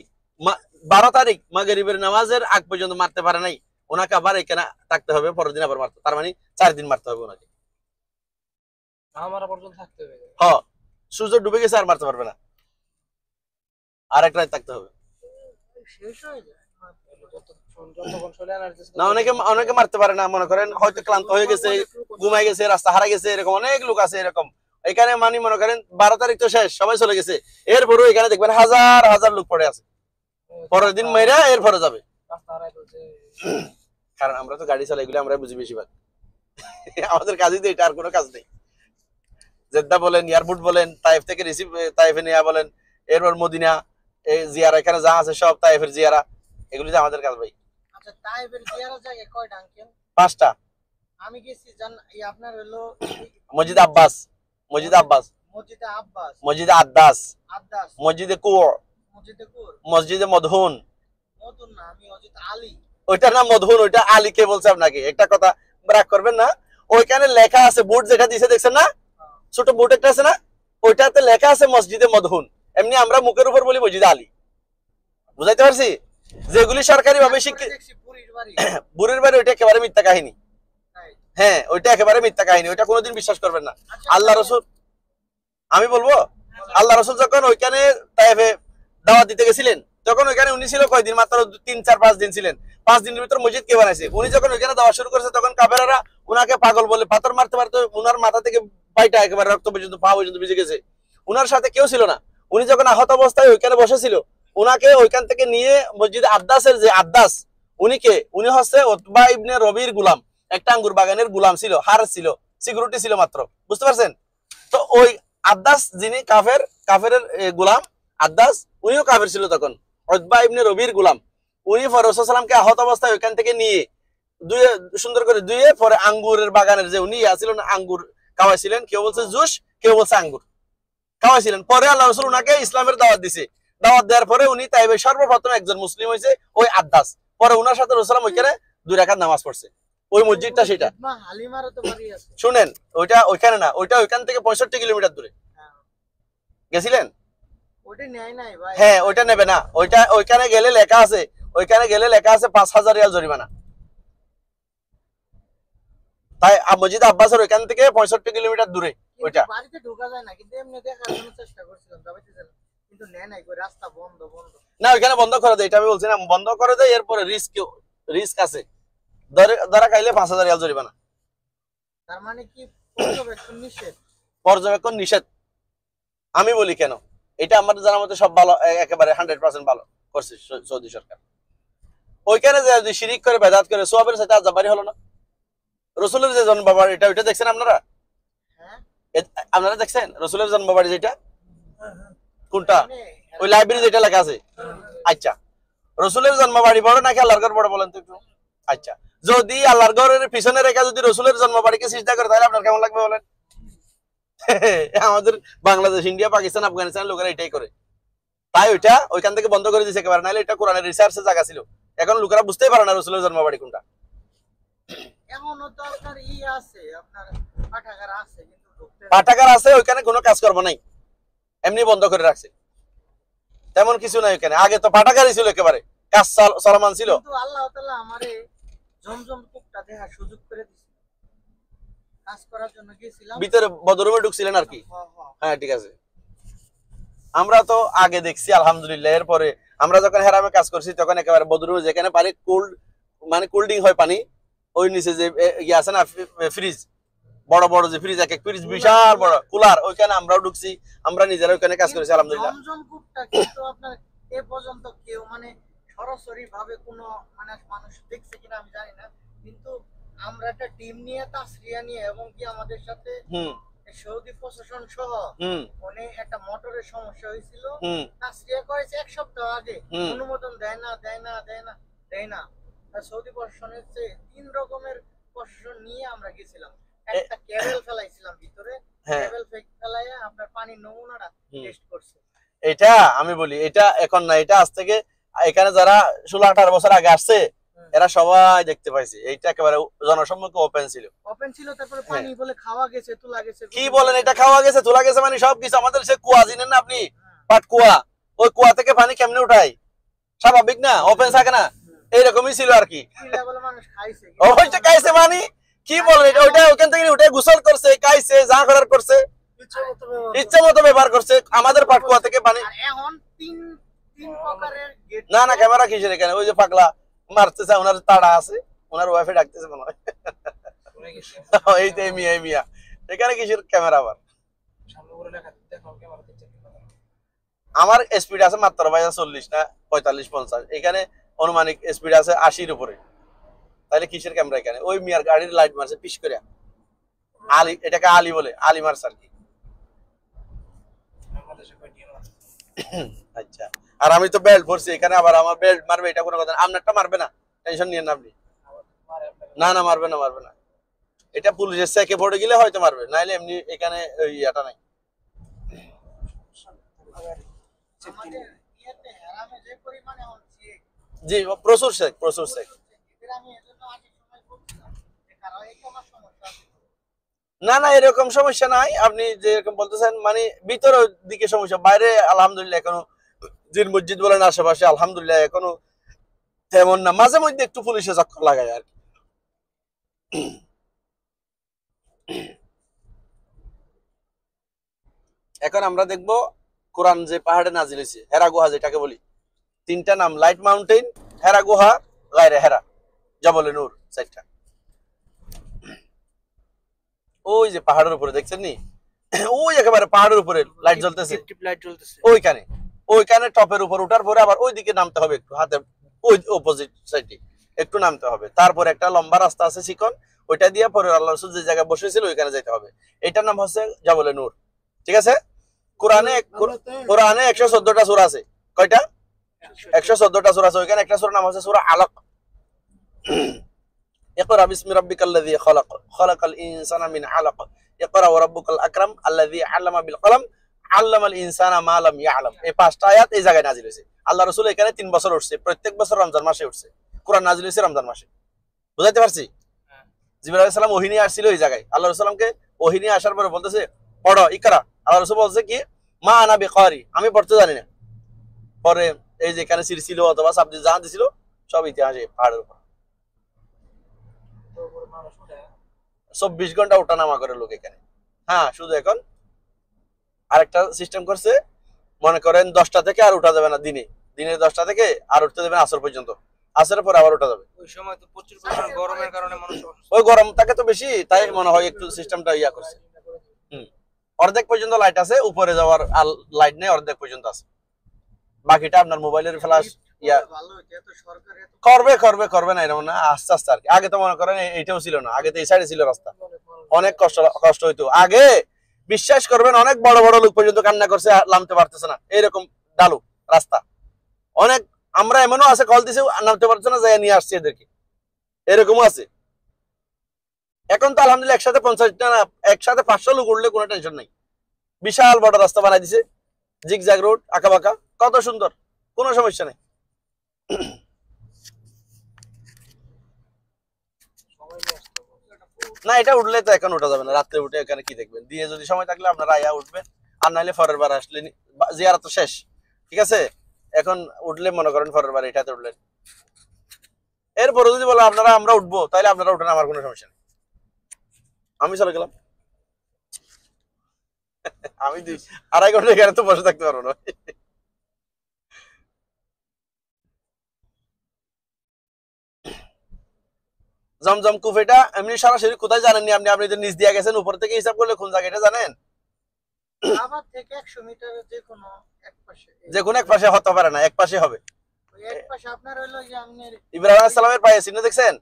12 তারিখ মাগরিবের নামাজের আগ পর্যন্ত মারতে পারে নাই, ওনাকে আবার এখানে থাকতে হবে, পরের দিন আবার মারতে, তার মানে 4 দিন মারতে হবে ওনাকে, হ্যাঁ, সূর্য ডুবে গেছে আর মারতে পারবে না, আর এক রাত থাকতে হবে। না, অনেকে অনেকে মারতে পারে না, মনে করেন হয়তো ক্লান্ত হয়ে গেছে, ঘুমাই গেছে, রাস্তা হারা গেছে, এরকম অনেক লোক আছে এরকম। এখানে মানে মনে করেন 12 তারিখ তো শেষ, সবাই চলে গেছে, এরপরও এখানে দেখবেন হাজার হাজার লোক পড়ে আছে, পরের দিন মেয়েরা এরপরে যাবে। কারণ আমরা তো গাড়ি চালাই, এগুলো আমরা বুঝি বেশিরভাগ। আমাদের কাজই তো এটা, আর কোনো কাজ নেই। জেদ্দা বলেন, এয়ারপোর্ট বলেন, তাইফ থেকে রিসিভ, তাইফে নেওয়া বলেন, এরপর মদিনা, এই জিয়ারা এখানে যা আছে সব তাইফের জিয়ারা, এগুলি যে আমাদের কাজ ভাই। আচ্ছা, তাইফের জিয়ারা জায়গা কয়টা আঙ্কেল? 5টা। আমি গেছি জান, এই আপনার হলো মসজিদ আব্বাস, মসজিদ আব্বাস, মসজিদে আব্বাস, মসজিদে আদ্দাস, আদ্দাস, মসজিদে কুর, মসজিদে কুর, মসজিদে মধুন। মধুন না, আমি মসজিদ আলী। ওইটার নাম মধুন, ওইটা আলী কে বলছে আপনাকে? একটা কথা রাগ করবেন না, ওইখানে লেখা আছে, বোর্ড যেটা দিছে দেখছেন না, ছোট বোর্ড একটা আছে না, ওইটাতে লেখা আছে মসজিদে মধুন। এমনি আমরা মুখের উপর বলি মসজিদে আলী। বুঝাইতে পারছি? যেগুলি সরকারি ভাবে শিক্ষিত, বুড়ির বাড়ি, ওইটা একেবারে মিথ্যা কাহিনী। হ্যাঁ, ওইটা একেবারে মিথ্যা কাহিনী, ওইটা কোনোদিন বিশ্বাস করবেন না। আল্লাহ রসুল, আমি বলবো, আল্লাহ রসুল যখন ওইখানে তাইফে দাওয়াত দিতে গেছিলেন, তখন ওইখানে উনি ছিল কয়দিন? মাত্র 3-4-5 দিন ছিলেন। 5 দিনের ভিতর মসজিদ কে বানাইছে? উনি যখন ওইখানে দাওয়া শুরু করেছে, তখন কাফেররা উনাকে পাগল বলে পাথর মারতে মারতে উনার মাথা থেকে পাইটা একেবারে রক্ত পর্যন্ত, পা পর্যন্ত ভিজে গেছে। উনার সাথে কেউ ছিল না। উনি যখন আহত অবস্থায় ওইখানে বসেছিল, উনাকে ওইখান থেকে নিয়ে মসজিদ আদ্দাসের যে আদ্দাস, উনি হচ্ছে উতবা ইবনে রবির গুলাম, একটা আঙ্গুর বাগানের গুলাম ছিল, হার ছিল, সিকিউরিটি ছিল মাত্র। বুঝতে পারছেন? তো ওই আদ্দাস যিনি কাফের গুলাম আদ্দাস, উনিও কাফের ছিল তখন, উতবা ইবনে রবির গুলাম। উনি রাসূলুল্লাহ সাল্লাল্লাহু আলাইহি ওয়াসাল্লামকে আহত অবস্থায় ওইখান থেকে নিয়ে সুন্দর করে ধুয়ে পরে আঙ্গুরের বাগানের যে উনি আসছিলেন, আঙ্গুর খাওয়াইছিলেন, কেউ বলছে জুস, কেউ বলছে আঙ্গুর খাওয়াইছিলেন। পরে আল্লাহ রাসূল উনাকে ইসলামের দাওয়াত দিছে। দাওয়াত দেওয়ার পরে উনি তাইবে সর্বপ্রথম একজন মুসলিম হয়েছে, ওই আদ্দাস। পরে উনার সাথে রাসূল সাল্লাল্লাহু আলাইহি ওয়াসাল্লাম ওইখানে 2 রাকাত নামাজ পড়ছে, ওই মসজিদটা সেটা। শুনেন, ওইটা ওইখানে না, ওইটা ওইখান থেকে 65 কিলোমিটার দূরে। গেছিলেন? হ্যাঁ, ওইটা নেবে না, ওইটা ওইখানে গেলে লেখা আছে, 5000 রিয়াল জরিমানা। তাই মসজিদ আব্বাসের ওইখান থেকে 65 কিলোমিটার দূরে ওইটা। বাড়িতে ঢোকা যায় না, কিন্তু এমনি দেখার জন্য চেষ্টা করছিলাম, কিন্তু নাই, রাস্তা বন্ধ। না, ওইখানে বন্ধ করে দেয়, এটা আমি বলছি না, বন্ধ করে দেয়। এরপরে রিস্ক আছে, ধরা খাইলে 5000 রিয়াল জরিমানা। তার মানে কি পর্যবেক্ষণ নিষেধ? পর্যবেক্ষণ নিষেধ। আমি বলি কেন, এটা আমাদের জানার মতে সব ভালো, একেবারে 100% ভালো করছে সৌদি সরকার। ওইখানে যে শিরিক করে বেদাত করে সোয়াবের সাথে আজাবারি হলো না? রসুলের যে জন্মবাড়ি, এটা দেখছেন আপনারা? আপনারা দেখছেন রসুলের জন্মবাড়ি যেটা? কোনটা? ওই লাইব্রেরি যেটা লেখা আছে। আচ্ছা, রসুলের জন্মবাড়ি বড় নাকি আল্লাহর ঘর বড় বলেন তো একটু? আচ্ছা, যদি আল্লাহর ঘরের পিছনে রেখা যদি রসুলের জন্মবাড়িকে সিজদা করে, তাহলে আপনার কেমন লাগবে বলেন? আমাদের বাংলাদেশ, ইন্ডিয়া, পাকিস্তান, আফগানিস্তান লোকেরা এটাই করে। তাই ওইটা ওইখান থেকে বন্ধ করে দিয়েছে একেবারে, নাহলে এটা কোরআনের রিসার্চের জায়গা ছিল। এখন লোকেরা বুঝতেই পারে না রসুলের জন্মবাড়ি কোনটা। এমনও তো আপনার আছে, আপনার পাঠাগার আছে, কিন্তু পাঠাগার আছে, ওইখানে কোনো কাজ করবো নাই, এমনি বন্ধ করে রাখছে, তেমন কিছু নাই ওইখানে। আগে তো পাঠাগারই ছিল, একেবারে কাজ চলমান ছিল। কিন্তু আল্লাহ তাআলা আমারে জমজম কূপটা দেখার সুযোগ করে দিয়েছে, কাজ করার জন্য গিয়েছিলাম, ভিতরে বদরুমে ঢুকছিলেন আর কি? হ্যাঁ, ঠিক আছে। আমরা তো আগে দেখছি আলহামদুলিল্লাহ। এরপরে আমরা যখন হেরামে কাজ করছি, তখন একেবারে বদরুমে যেখানে পানি কোল্ডিং হয় পানি, ওই নিচে যে ইয়ে আছে না, ফ্রিজ, বড় বড় যে ফ্রিজ, এক ফ্রিজ বিশাল বড় কুলার, ওইখানে আমরাও ঢুকছি, আমরা নিজেরা ওইখানে কাজ করেছি আলহামদুলিল্লাহ। জমজম কূপটা কিন্তু আপনার এ পর্যন্ত কেউ মানে সরাসরি ভাবে কোনো মানুষ দেখছে কিনা আমি জানি না, কিন্তু আমরা একটা টিম নিয়ে, তাসরিয়া নিয়ে, এবং কি আমাদের সাথে সৌদি প্রশাসন সহ, মানে একটা মোটরের সমস্যা হয়েছিল, তাসরিয়া করেছে 1 সপ্তাহ আগে, অনুমোদন দেয় না। সৌদি প্রশাসনের 3 রকমের প্রশাসন নিয়ে আমরা গেছিলাম, একটা কেবল ফেলাইছিলাম ভিতরে, কেবল ফেলাইয়া আপনার পানির নমুনাটা টেস্ট করছে। এটা আমি বলি, এটা এখন না, এটা আজ থেকে এখানে যারা 16-18 বছর আগে আসছে, এরা সবাই দেখতে পাইছে। এইটা একেবারে জনসম্মুখে ওপেন ছিল। তারপরে পানি বলে খাওয়া গেছে, তোলা গেছে। কি বলেন? এটা খাওয়া গেছে, তোলা গেছে, মানে সবকিছু। আমাদের সে কুয়া চিনেন না আপনি? পাট কুয়া, ওই কুয়া থেকে পানি কেমনে উঠায়? স্বাভাবিক না, ওপেন থাকে না, এইরকমই ছিল আর কি। ওইটা খাইছে মানে কি বলেন? এটা ওইটা ওখান থেকে উঠে গোসল করছে, খাইছে, যা করার করছে, ইচ্ছা মতো ব্যবহার করছে আমাদের পাট কুয়া থেকে পানি। এখন 3 তিন প্রকারের গেট। না না ক্যামেরা কিসের এখানে? ওই যে পাগলা মারতেছে, ওনার তাড়া আছে, ওনার ওয়াইফে ডাকতেছে মনে হয়। শুনে গেছি এই তো এই মিয়া এই মিয়া, এখানে কিসের ক্যামেরা আবার? সামনে করে লেখা দেখো ক্যামেরা দিচ্ছে আমার স্পিড আছে মাত্র ভাই 40 না 45-50, এখানে অনুমানিক স্পিড আছে 80-র উপরে। তাহলে কিসের ক্যামেরা এখানে? ওই মিয়ার গাড়ির লাইট মারছে পিস করে। আলী, এটাকে আলী বলে, আলী মারছে আর কি। বাংলাদেশে কয়টি আমার আচ্ছা, আর আমি তো বেল্ট পরছি এখানে, আবার আমার বেল্ট মারবে এটা কোনো কথা না। আপনারটা মারবে না, টেনশন নিয়েন না আপনি। মারে আপনাকে না না মারবে না, মারবে না। এটা পুলিশের চেকে পড়ে গেলে হয়তো মারবে, নাইলে এমনি এখানে ওই ইয়াটা নাই। আমাদের ইয়েতে হেরামে যে পরিমাণে হচ্ছে, জি প্রচুর শেখ, প্রচুর শেখ। এদের আমি এজন্য আগের সময় বলছিলাম যে কারণ এই আমার সমস্যা আছে। না না এরকম সমস্যা নাই, আপনি যেরকম বলতেছেন মানে ভিতরের দিকে সমস্যা, বাইরে আলহামদুলিল্লাহ এখনো জিন মসজিদ বলেন আশেপাশে আলহামদুলিল্লাহ এখনো তেমন না, মাঝে মধ্যে একটু পুলিশে চক্কর লাগায় আর কি। এখন আমরা দেখবো কোরআন যে পাহাড়ে নাজিল হয়েছে, হেরা গুহা যেটাকে বলি। তিনটা নাম, লাইট মাউন্টেন, হেরা গুহা, গায়রে হেরা, জাবলে নূর, চারটা। ওই যে পাহাড়ের উপরে দেখছেন নি, ওই একেবারে পাহাড়ের উপরে লাইট জ্বলতেছে, টিপ লাইট জ্বলতেছে ওইখানে ওইখানে টপের উপর উঠার পরে আবার ওই দিকে নামতে হবে একটু, হাতে ওই অপোজিট সাইডে একটু নামতে হবে। তারপর একটা লম্বা রাস্তা আছে চিকন, ওইটা দিয়ে পরে আল্লাহ রাসূল যে জায়গায় বসেছিল ওইখানে যেতে হবে। এটার নাম হচ্ছে জাবলে নূর, ঠিক আছে? কোরআনে 114টা সূরা আছে। কয়টা? 114টা সূরা আছে। ওইখানে একটা সূরার নাম হচ্ছে সূরা আলাক। ইকরা বিসমি রাব্বিকাল্লাযী খালাক, খালাকাল ইনসানা মিন আলাক, ইকরা ওয়া রাব্বুকাল আকরাম আল্লাযী আল্লামা বিল কলম, আল্লামাল ইনসানা মা লাম ইয়ালাম। এই পাঁচটা আয়াত এই জায়গায় নাজিল হয়েছে। আল্লাহ রাসূল এখানে 3 বছর উঠছে, প্রত্যেক বছর রমজান মাসে উঠছে। কোরআন নাজিল হয়েছে রমজান মাসে। বুঝাইতে পারছি? জিবরাইল আলাইহিস সালাম ওহী নিয়ে আসছিল এই জায়গায়। আল্লাহ রাসূল সাল্লামকে ওহী নিয়ে আসার পরে বলতেছে পড়ো ইকরা। আল্লাহ রাসূল বলছে কি মা আনা বিকারি, আমি পড়তে জানি না। পরে এই যে এখানে সিল ছিল অথবা সাবজেক্ট জানা দিছিল সব ইতিহাসে পাহাড়ের উপর। তো ওর মানুষ উঠে 24 ঘন্টা ওঠানামা করে লোক এখানে। হ্যাঁ শুধু এখন আরেকটা সিস্টেম করছে, মনে করেন 10টা থেকে আর উঠা যাবে না দিনে, দিনের 10টা থেকে আর উঠতে দেবে না আসর পর্যন্ত, আসরের পর আবার উঠা যাবে। ওই সময় তো প্রচুর পরিমাণ গরমের কারণে মানুষ অসুস্থ। ওই গরম থাকে তো বেশি, তাই মনে হয় একটু সিস্টেমটা ইয়া করছে। অর্ধেক পর্যন্ত লাইট আছে, উপরে যাওয়ার লাইট নেই, অর্ধেক পর্যন্ত আছে, বাকিটা আপনার মোবাইলের ফ্ল্যাশ ইয়া ভালো হইতো, এত সরকার এত করবে করবে করবে না এরকম না, আস্তে আস্তে আর কি। আগে তো মনে করেন এইটাও ছিল না, আগে তো এই সাইডে ছিল রাস্তা, অনেক কষ্ট কষ্ট হইতো আগে। বিশ্বাস করবেন অনেক বড় বড় লোক পর্যন্ত কান্না করছে, নামতে পারতেছে না, এইরকম ডালু রাস্তা অনেক। আমরা এমনও আছে কল দিছে নামতে পারছে না, যাই নিয়ে আসছি এদেরকে, এরকমও আছে। এখন তো আলহামদুলিল্লাহ একসাথে 50টা না, একসাথে 500 লোক উঠলে কোনো টেনশন নাই। বিশাল বড় রাস্তা বানাই দিছে, জিগজ্যাগ রোড, আঁকা বাঁকা, কত সুন্দর, কোনো সমস্যা নেই। সময় নিয়ে আসতে হবে। না এটা উঠলে তো এখন উঠা যাবে না, রাত্রে উঠে এখানে কি দেখবেন? দিয়ে যদি সময় থাকলে আপনারা আয়া উঠবেন, আর নাইলে পরের বার আসলে জিয়ারত তো শেষ, ঠিক আছে? এখন উঠলে মনে করেন পরের বার এটাতে উঠলেন, এরপরে যদি বলো আপনারা আমরা উঠবো, তাহলে আপনারা উঠেন, আমার কোনো সমস্যা নেই, আমি চলে গেলাম। আমি 2-2.5 ঘন্টা এখানে তো বসে থাকতে পারবো না। জমজম কূপ এটা এমনি সরাসরি কোথায় জানেননি আপনি? আপনি তো নিচ দিয়ে গেছেন, উপর থেকে হিসাব করলে কোন জায়গা এটা জানেন? আবার থেকে 100 মিটারের যে কোনো এক পাশে, যে কোনো এক পাশে হতে পারে না, এক পাশে হবে। ওই এক পাশে আপনার হইলো যে আপনার ইব্রাহিম আলাইহিস সালামের পায়ে চিহ্ন দেখছেন?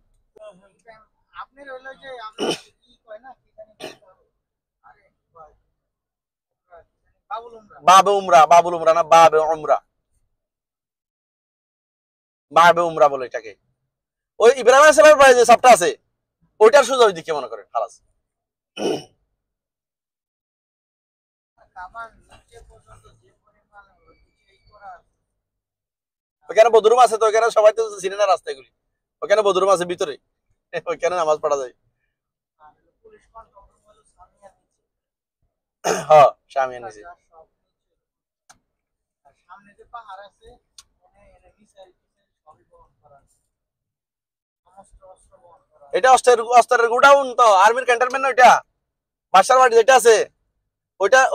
আপনার হইলো যে আপনার কি কয় না কি জানি আরে কয়, বাবুল উমরা, বাবে উমরা, বাবুল উমরা না বাবে উমরা, বাবে উমরা বলে এটাকে। ওই ইব্রাহিম আলাইহিস সালামের পায়ে যে সাপটা আছে ওইটার সোজা ওই দিকে মনে করেন, খালাস। কামান নিচে পর্যন্ত যে পরিমাণ এই করা আছে, ওইখানে বদরুম আছে, তো ওইখানে সবাই তো চিনে না রাস্তাগুলি, ওইখানে বদরুম আছে ভিতরে, ওইখানে নামাজ পড়া যায়। আর পুলিশ কন্ট্রোল হলো সামিয়া নিচে, হ্যাঁ শামিয়ান নিচে। আর সব নিচে। আর সামনে যে পাহাড় আছে মানে এর মিসাইল সবই বহন করা আছে, সমস্ত অস্ত্র বহন করা আছে। এটা অস্ত্রের গোডাউন তো, আর্মির ক্যান্টনমেন্ট না ওইটা, বাসার বাড়ি যেটা আছে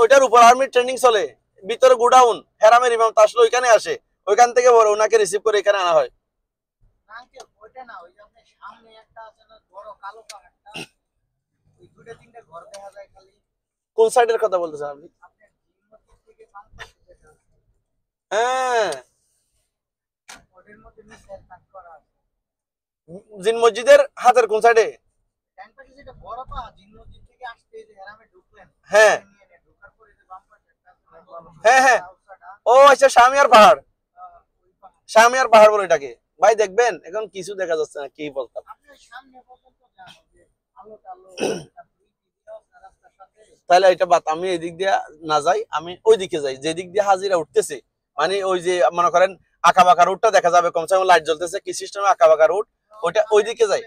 ওইটার উপর আর্মির ট্রেনিং চলে, ভিতরে গোডাউন। হেরামের ইমাম তো আসলে ওইখানে আসে, ওইখান থেকে বড় ওনাকে রিসিভ করে এখানে আনা হয়। আঙ্কেল ওইটা না, ওই যে আপনার সামনে একটা আছে না বড় কালো পাহাড়টা, ওই দুটো তিনটে ঘর দেখা যায় খালি। কোন সাইডের কথা বলতেছেন আপনি? আপনার জিনমতির থেকে বাম পাশে যেটা আছে, হ্যাঁ, ওদের মধ্যে মিসাইল কাট করা আছে। জিন মসজিদের হাতের কোন সাইডে? ডান পাশে যেটা বড় পাহাড়, জিনমতির থেকে আসতে এই যে হেরামে ঢুকলেন, হ্যাঁ নিয়ে নে ঢোকার পরে যে বাম পাশে একটা আছে না বড় হ্যাঁ হ্যাঁ, রাস্তাটা, ও আচ্ছা, শামিয়ার পাহাড়। ওই পাহাড়। শামিয়ার পাহাড় বলে এটাকে। ভাই দেখবেন এখন কিছু দেখা যাচ্ছে না, কি বলতাম। আপনার সামনে পর্যন্ত যান, যে আলো টালো রাস্তার সাথে। তাহলে এটা বাত, আমি এদিক দিয়ে না যাই, আমি ওই দিকে যাই যেদিক দিয়ে হাজিরা উঠতেছে, মানে ওই যে মনে করেন আঁকা বাঁকা রুটটা দেখা যাবে, কমসে কম লাইট জ্বলতেছে, কি সিস্টেমে আঁকা বাঁকা রুট, ওইটা ওই দিকে যাই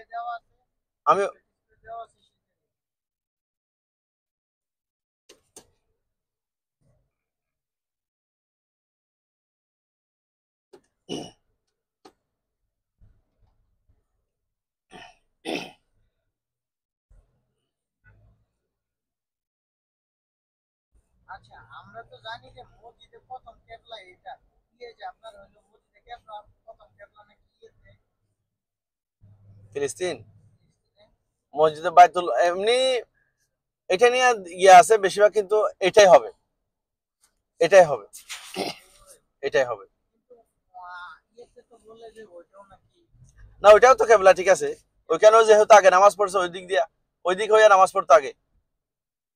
আমি। আচ্ছা, আমরা তো জানি যে মসজিদে প্রথম কেবলা এটা, কি এই যে আপনার হলো মসজিদে কেবলা প্রথম কেবলা নাকি ইয়েতে, ফিলিস্তিন ফিলিস্তিনে। মসজিদে বাইতুল এমনি এটা নিয়ে ইয়ে আছে বেশিরভাগ, কিন্তু এটাই হবে, এটাই হবে, এটাই হবে। কিন্তু ইয়েতে তো বলে যে ওইটাও নাকি। না ওইটাও তো কেবলা, ঠিক আছে। ওইখানেও যেহেতু আগে নামাজ পড়ছে ওই দিক দিয়া, ওই দিক হইয়া নামাজ পড়তো আগে,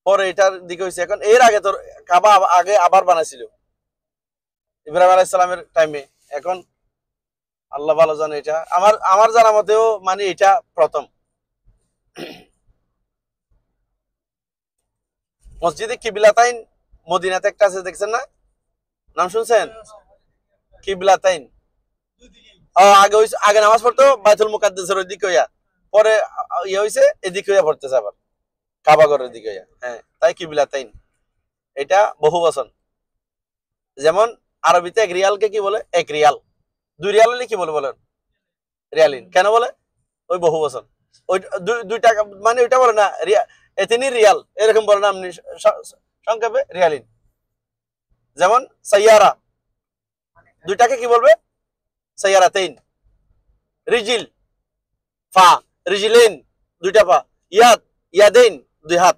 পরে এটার দিকে হয়েছে। এখন এর আগে তোর কাবা আগে আবার বানাইছিল ইব্রাহিম আলাইহিস সালামের টাইমে। এখন আল্লাহ ভালো জানে, এটা আমার আমার জানা মতেও মানে এটা প্রথম। মসজিদে কিবলাতাইন মদিনাতে একটা আছে, দেখছেন না? নাম শুনছেন? কিবলাতাইন। আগে হইছে, আগে নামাজ পড়তো বাইতুল মুকাদ্দাসের ওই দিকে হইয়া, পরে ইয়ে হইছে এদিকে হইয়া পড়তেছে আবার কাবাগরের দিকে হইয়া। হ্যাঁ, তাই কিবলাতাইন। এটা বহু বচন। যেমন আরবিতে এক রিয়ালকে কি বলে? এক রিয়াল। দুই রিয়াল হলে কি বলে বলেন? রিয়ালিন। কেন বলে? ওই বহু বচন। ওই দুই টাকা মানে ওইটা বলে না এতিনি রিয়াল, এরকম বলে না আপনি সংক্ষেপে রিয়ালিন। যেমন সাইয়ারা, দুইটাকে কি বলবে? সাইয়ারাতাইন। রিজিল, ফা, রিজিলেন, দুইটা পা। ইয়াদ, ইয়াদাইন, দুই হাত।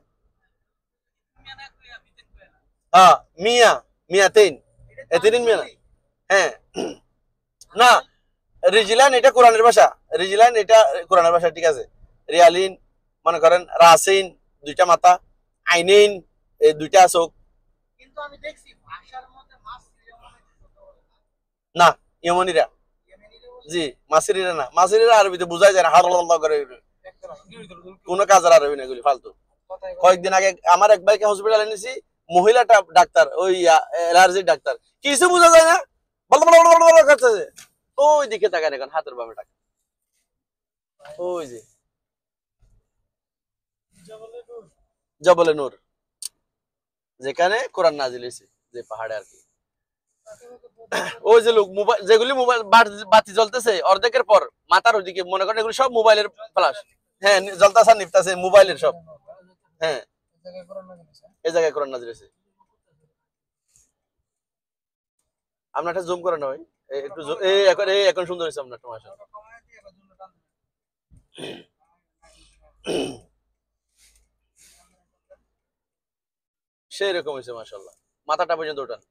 হ্যাঁ, মিয়া, মিয়াতাইন, এতিনিন মিয়া না। হ্যাঁ, না রিজিলান এটা কোরআনের ভাষা, রিজিলান এটা কোরআনের ভাষা, ঠিক আছে। রিয়ালিন মনে করেন রাসিন, দুইটা মাথা, আইনিন, এই দুইটা চোখ। কিন্তু আমি দেখছি ভাষার মধ্যে মাসরিরা মনে হয় ছোট বলে না, না, ইয়েমনিরা, ইয়েমেনিরা বলে। জি, মাসিরিরা না, মাসিরিরা আরবিতে বোঝাই যায় না, হাল্লাল্লাহ করে কোনো কাজের আরবি না, এগুলি ফালতু। কয়েকদিন আগে আমার এক ভাইকে হসপিটালে এনেছি, মহিলাটা ডাক্তার, ওই অ্যালার্জির ডাক্তার, কিছু বোঝা যায় না, বল বল বল বল করতেছে। ওই দিকে তাকান, এখন হাতের বামে টাকা, ওই যে জবলে নূর, যেখানে কোরআন নাজিল হয়েছে, যে পাহাড়ে আর কি। ওই যে লোক মোবাইল, যেগুলি মোবাইল বাতি জ্বলতেছে অর্ধেকের পর মাথার ওইদিকে, মনে করেন এগুলো সব মোবাইলের ফ্লাশ। হ্যাঁ, জ্বলতাছে নিপতাছে মোবাইলের সব। হ্যাঁ, এই জায়গায় কোরআন নাজিল হয়েছে। আপনার একটা জুম করেন না ভাই, একটু এই এখন সুন্দর হয়েছে আপনার মাশা। সেই রকম হয়েছে মাশাআল্লাহ, মাথাটা পর্যন্ত ওঠান।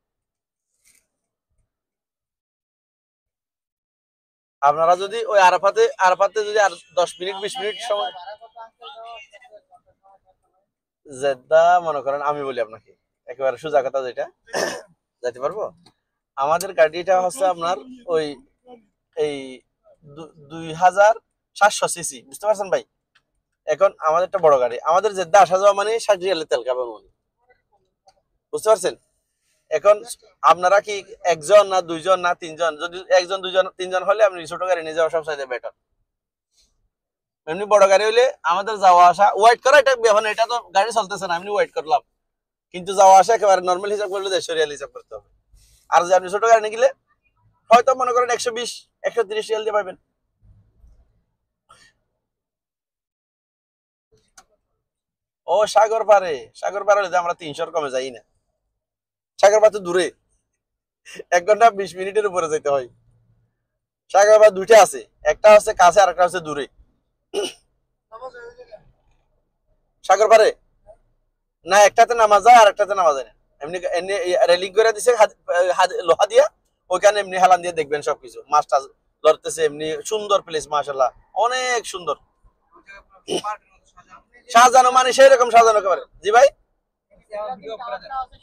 আপনারা যদি ওই আরাফাতে আরাফাতে যদি আর 10 মিনিট 20 মিনিট সময় ভাড়া কত আঙ্কেল দেওয়া আছে? ঘন্টা সময় থাকতে জেদ্দা, মনে করেন আমি বলি আপনাকে একেবারে সোজা কথা, যেটা যাইতে পারবো। আমাদের গাড়িটা হচ্ছে আপনার ওই এই 2700 সিসি, বুঝতে পারছেন ভাই? এখন আমাদের একটা বড় গাড়ি, আমাদের জেদ্দা আসা যাওয়া মানে 60 রিয়ালের তেল খাবে মানে, বুঝতে পারছেন? এখন আপনারা কি একজন না দুইজন না তিনজন? যদি একজন দুইজন তিনজন হলে আপনি ছোট গাড়ি নিয়ে যাওয়া সব চাইতে বেটার। এমনি বড় গাড়ি হইলে আমাদের যাওয়া আসা ওয়েট করা, এটা এখন এটা তো গাড়ি চলতেছে না, এমনি ওয়েট করলাম, কিন্তু যাওয়া আসা একেবারে নর্মাল হিসাব করলে 150 রিয়াল হিসাব করতে হবে। আর যদি আপনি ছোট গাড়ি নিয়ে গেলে হয়তো মনে করেন 120 130 রিয়াল দিয়ে পাবেন। ও সাগর পারে, সাগর পার হলে তো আমরা 300 কমে যাই না, সাগর পার তো দূরে। 1 ঘন্টা 20 মিনিটের উপরে যেতে হয়। সাগর পার দুইটা আছে, একটা হচ্ছে কাছে আর একটা হচ্ছে দূরে। সাগর পারে না, একটাতে নামা যায় আর একটাতে নামা যায় না। এমনি এমনি রেলিং করে দিছে লোহা দিয়া, ওইখানে এমনি হেলান দিয়ে দেখবেন সবকিছু, মাছটা লড়তেছে। এমনি সুন্দর প্লেস, মাশাআল্লাহ অনেক সুন্দর ওই জায়গা পুরো পার্কের মতো সাজানো। সাজানো, মানে সেই রকম সাজানো একেবারে। জি ভাই, যেটা দিয়ে টাওয়ারটা আছে